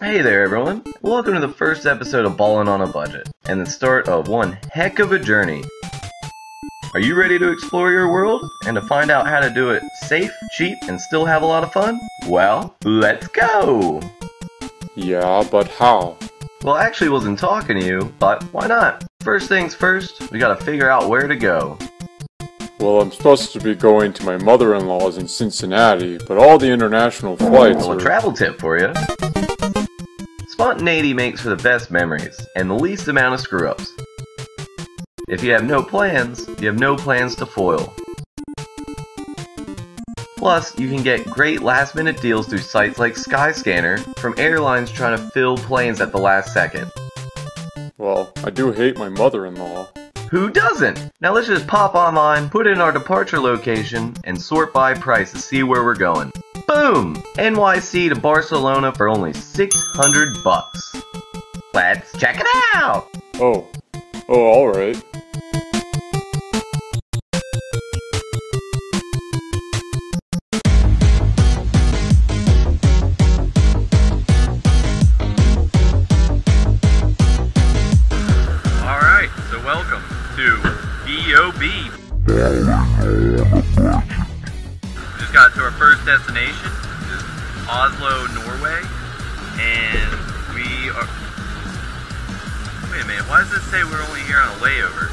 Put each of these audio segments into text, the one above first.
Hey there everyone, welcome to the first episode of Ballin' on a Budget, and the start of one heck of a journey. Are you ready to explore your world, and to find out how to do it safe, cheap, and still have a lot of fun? Well, let's go! Yeah, but how? Well, I actually wasn't talking to you, but why not? First things first, we gotta figure out where to go. Well, I'm supposed to be going to my mother-in-law's in Cincinnati, but all the international flights Well, are... a travel tip for you. Spontaneity makes for the best memories, and the least amount of screw-ups. If you have no plans, you have no plans to foil. Plus, you can get great last-minute deals through sites like Skyscanner from airlines trying to fill planes at the last second. Well, I do hate my mother-in-law. Who doesn't? Now let's just pop online, put in our departure location, and sort by price to see where we're going. Boom! NYC to Barcelona for only $600. Let's check it out! Oh, alright. Alright, so welcome to B.O.B. Just got to our first destination, which is Oslo, Norway, and we are... Wait a minute, why does it say we're only here on a layover?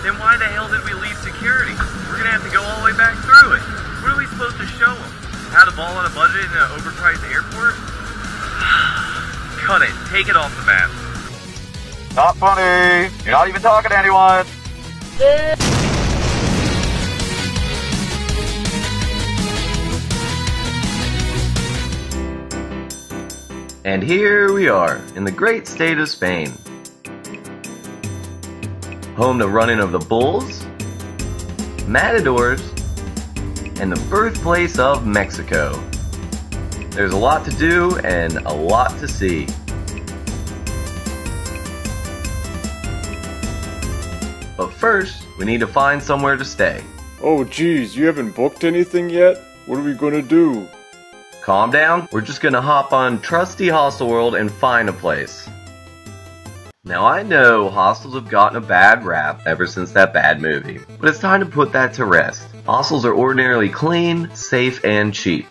Then why the hell did we leave security? We're gonna have to go all the way back through it. What are we supposed to show them? How to ball on a budget in an overpriced airport? Cut it, take it off the map. Not funny! You're not even talking to anyone! And here we are, in the great state of Spain. Home to running of the bulls, matadors, and the birthplace of Mexico. There's a lot to do and a lot to see. But first, we need to find somewhere to stay. Oh geez, you haven't booked anything yet? What are we gonna do? Calm down, we're just gonna hop on trusty Hostel World and find a place. Now I know hostels have gotten a bad rap ever since that bad movie, but it's time to put that to rest. Hostels are ordinarily clean, safe, and cheap.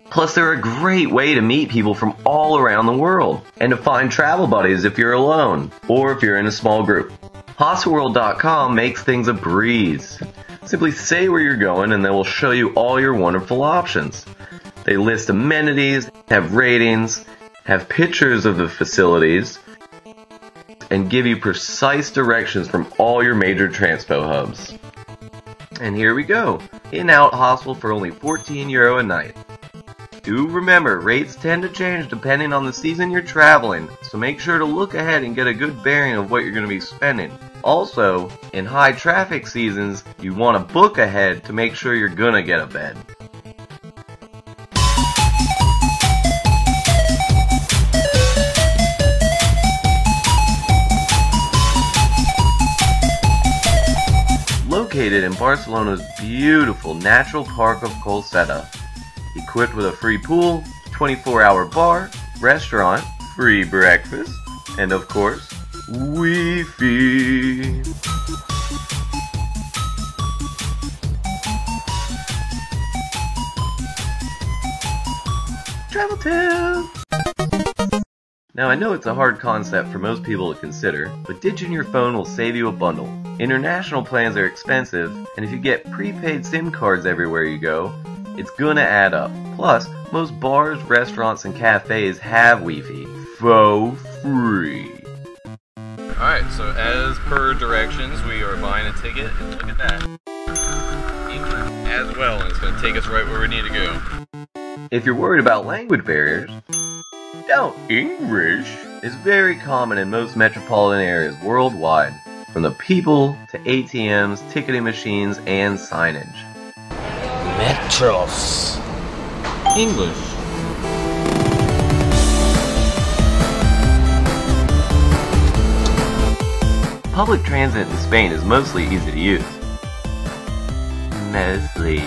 Plus they're a great way to meet people from all around the world, and to find travel buddies if you're alone, or if you're in a small group. Hostelworld.com makes things a breeze. Simply say where you're going and they will show you all your wonderful options. They list amenities, have ratings, have pictures of the facilities, and give you precise directions from all your major transpo hubs. And here we go. In-out hostel for only €14 a night. Do remember, rates tend to change depending on the season you're traveling, so make sure to look ahead and get a good bearing of what you're going to be spending. Also, in high traffic seasons, you want to book ahead to make sure you're gonna get a bed. Located in Barcelona's beautiful natural park of Colseta, equipped with a free pool, 24-hour bar, restaurant, free breakfast, and of course, Wi-Fi. Travel tip! Now I know it's a hard concept for most people to consider, but ditching your phone will save you a bundle. International plans are expensive, and if you get prepaid SIM cards everywhere you go, it's gonna add up. Plus, most bars, restaurants, and cafes have Wi-Fi for free. Alright, so as per directions, we are buying a ticket, and look at that. English as well, and it's gonna take us right where we need to go. If you're worried about language barriers, don't. English is very common in most metropolitan areas worldwide, from the people to ATMs, ticketing machines, and signage. Metros. English. Public transit in Spain is mostly easy to use. Mostly.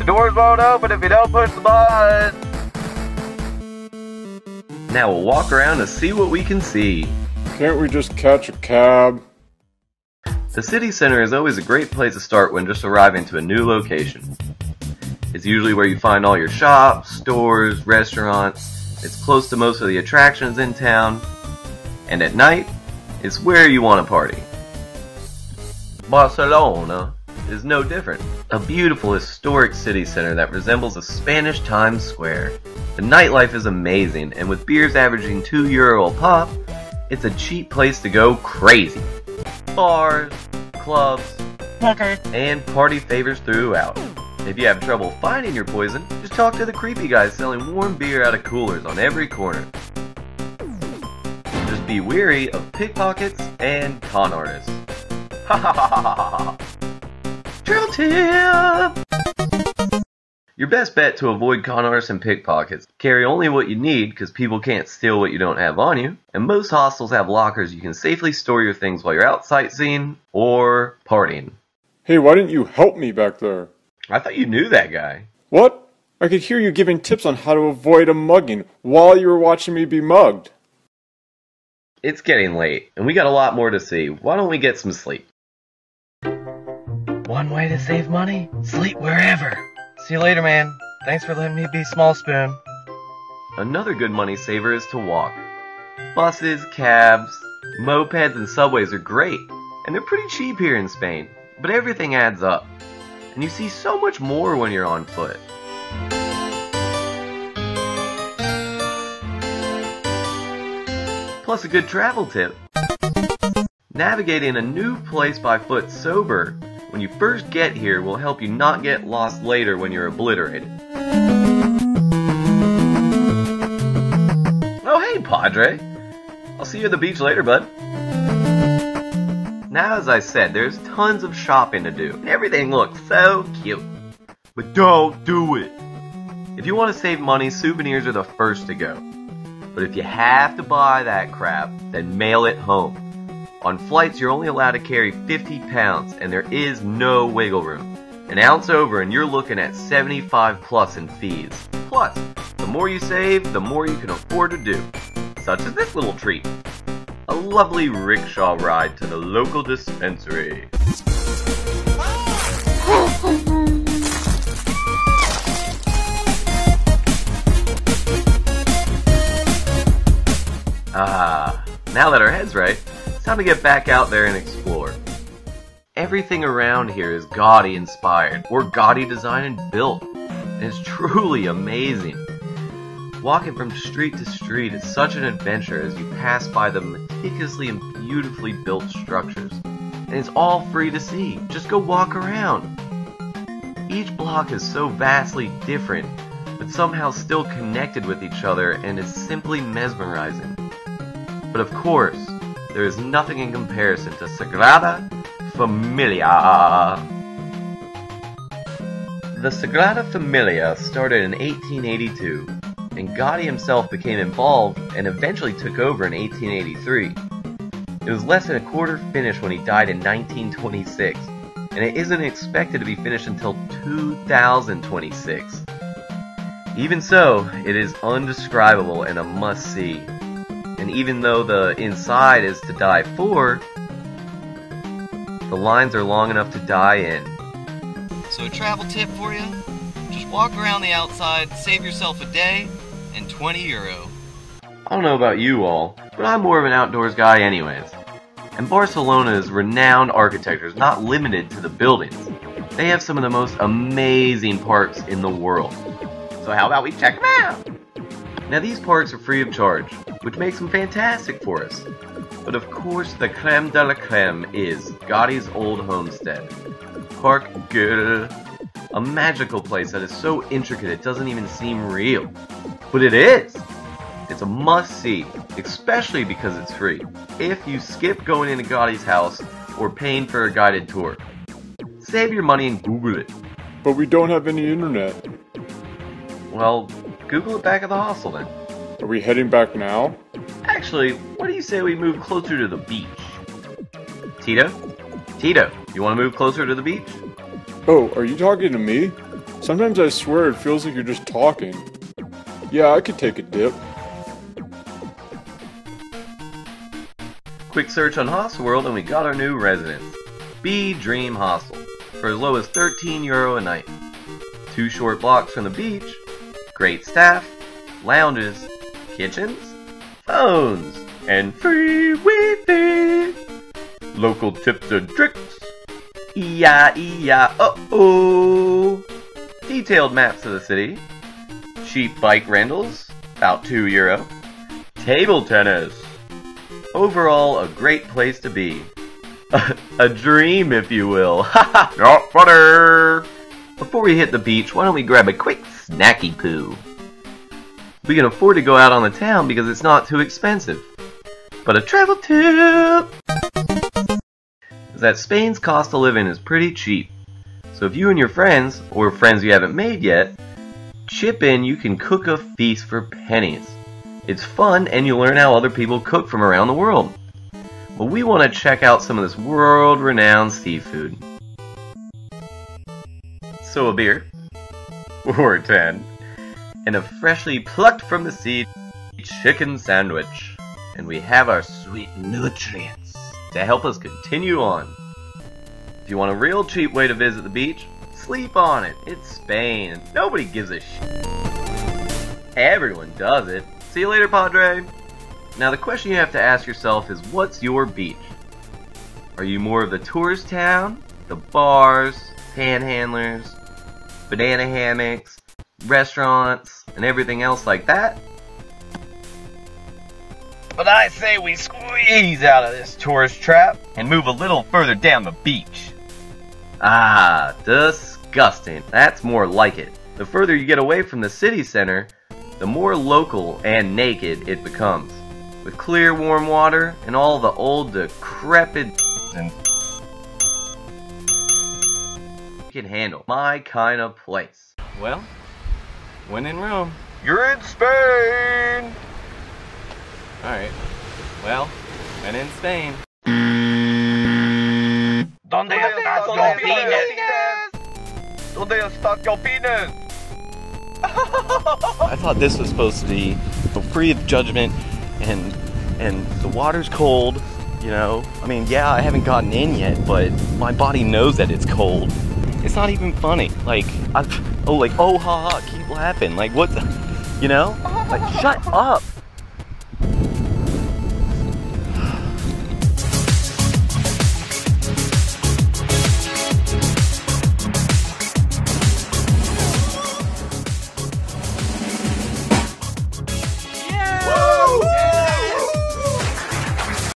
doors won't open if you don't push the button. Now we'll walk around to see what we can see. Can't we just catch a cab? The city center is always a great place to start when just arriving to a new location. It's usually where you find all your shops, stores, restaurants. It's close to most of the attractions in town. And at night, it's where you want to party. Barcelona is no different. A beautiful historic city center that resembles a Spanish Times Square. The nightlife is amazing, and with beers averaging €2 a pop, it's a cheap place to go crazy. Bars, clubs, and party favors throughout. If you have trouble finding your poison, just talk to the creepy guys selling warm beer out of coolers on every corner. Just be wary of pickpockets and con artists. Ha ha ha ha ha ha! Drill tip! Your best bet to avoid con artists and pickpockets: carry only what you need, because people can't steal what you don't have on you, and most hostels have lockers you can safely store your things while you're out sightseeing or partying. Hey, why didn't you help me back there? I thought you knew that guy. What? I could hear you giving tips on how to avoid a mugging while you were watching me be mugged. It's getting late, and we got a lot more to see. Why don't we get some sleep? One way to save money? Sleep wherever. See you later, man. Thanks for letting me be small spoon. Another good money saver is to walk. Buses, cabs, mopeds, and subways are great, and they're pretty cheap here in Spain, but everything adds up, and you see so much more when you're on foot. Plus a good travel tip: navigating a new place by foot sober when you first get here will help you not get lost later when you're obliterated. Oh hey, Padre! I'll see you at the beach later, bud. Now, as I said, there's tons of shopping to do, and everything looks so cute. But don't do it! If you want to save money, souvenirs are the first to go. But if you have to buy that crap, then mail it home. On flights, you're only allowed to carry 50 pounds, and there is no wiggle room. An ounce over, and you're looking at 75 plus in fees. Plus, the more you save, the more you can afford to do. Such as this little treat: a lovely rickshaw ride to the local dispensary. Now that our head's right, it's time to get back out there and explore. Everything around here is Gaudi inspired, or Gaudi designed and built, and it's truly amazing. Walking from street to street is such an adventure as you pass by the meticulously and beautifully built structures. And it's all free to see. Just go walk around. Each block is so vastly different, but somehow still connected with each other, and is simply mesmerizing. But of course, there is nothing in comparison to Sagrada Familia. The Sagrada Familia started in 1882, and Gaudi himself became involved and eventually took over in 1883. It was less than a quarter finished when he died in 1926, and it isn't expected to be finished until 2026. Even so, it is undescribable and a must-see. And even though the inside is to die for, the lines are long enough to die in. So a travel tip for you: just walk around the outside, save yourself a day, and €20. I don't know about you all, but I'm more of an outdoors guy anyways. And Barcelona's renowned architecture is not limited to the buildings. They have some of the most amazing parks in the world. So how about we check them out? Now these parks are free of charge, which makes them fantastic for us. But of course the creme de la creme is Gaudi's old homestead, Parc Güell, a magical place that is so intricate it doesn't even seem real. But it is! It's a must-see, especially because it's free, if you skip going into Gaudi's house or paying for a guided tour. Save your money and Google it. But we don't have any internet. Well, Google it back at the hostel then. Are we heading back now? Actually, what do you say we move closer to the beach? Tito? Tito, you want to move closer to the beach? Oh, are you talking to me? Sometimes I swear it feels like you're just talking. Yeah, I could take a dip. Quick search on Hostel World and we got our new residence. Bee Dream Hostel, for as low as €13 a night. 2 short blocks from the beach, great staff, lounges, kitchens, phones, and free Wi-Fi. Local tips and tricks. E-I-E-I-oh-oh. Detailed maps of the city. Cheap bike rentals, about €2. Table tennis. Overall, a great place to be. A dream, if you will. Not funny. Before we hit the beach, why don't we grab a quick snacky poo? We can afford to go out on the town because it's not too expensive. But a travel tip is that Spain's cost of living is pretty cheap. So if you and your friends, or friends you haven't made yet, chip in, you can cook a feast for pennies. It's fun and you'll learn how other people cook from around the world. Well, we want to check out some of this world-renowned seafood. So a beer, or 10, and a freshly plucked from the sea chicken sandwich. And we have our sweet nutrients to help us continue on. If you want a real cheap way to visit the beach, sleep on it. It's Spain, and nobody gives a shit. Everyone does it. See you later, Padre. Now the question you have to ask yourself is, what's your beach? Are you more of the tourist town, the bars, panhandlers, banana hammocks, restaurants, and everything else like that? But I say we squeeze out of this tourist trap and move a little further down the beach. Ah, disgusting. That's more like it. The further you get away from the city center, the more local and naked it becomes. With clear, warm water and all the old, decrepit and you can handle. My kind of place. Well, when in Rome. You're in Spain. Alright. Well, when in Spain. ¿Dónde estás, Delfines? ¿Dónde estás, Delfines? I thought this was supposed to be free of judgment and the water's cold, you know. I mean, yeah, I haven't gotten in yet, but my body knows that it's cold. It's not even funny. Like, oh ha ha, keep laughing. Like, what the, you know? Like, shut up.